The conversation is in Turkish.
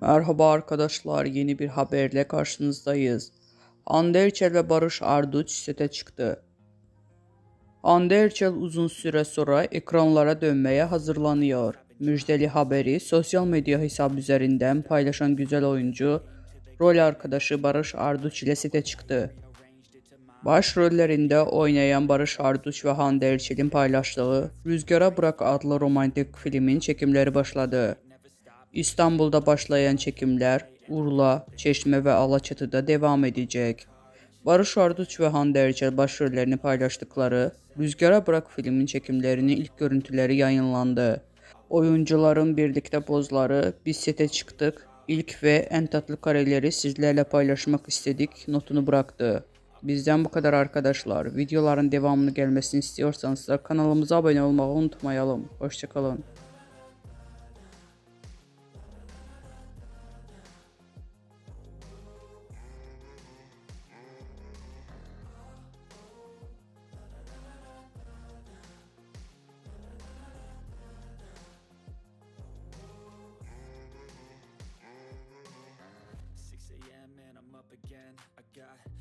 Merhaba arkadaşlar, yeni bir haberle karşınızdayız. Hande Erçel ve Barış Arduç sete çıktı. Hande Erçel uzun süre sonra ekranlara dönmeye hazırlanıyor. Müjdeli haberi sosyal medya hesabı üzerinden paylaşan güzel oyuncu, rol arkadaşı Barış Arduç ile sete çıktı. Başrollerinde oynayan Barış Arduç ve Hande Erçel'in paylaştığı Rüzgara Bırak adlı romantik filmin çekimleri başladı. İstanbul'da başlayan çekimler Urla, Çeşme ve Alaçatı'da devam edecek. Barış Arduç ve Hande Erçel başrollerini paylaştıkları Rüzgara Bırak filmin çekimlerinin ilk görüntüleri yayınlandı. Oyuncuların birlikte pozları "Biz sete çıktık, ilk ve en tatlı kareleri sizlerle paylaşmak istedik" notunu bıraktı. Bizden bu kadar arkadaşlar. Videoların devamını gelmesini istiyorsanız da kanalımıza abone olmayı unutmayalım. Hoşçakalın. And I'm up again. I got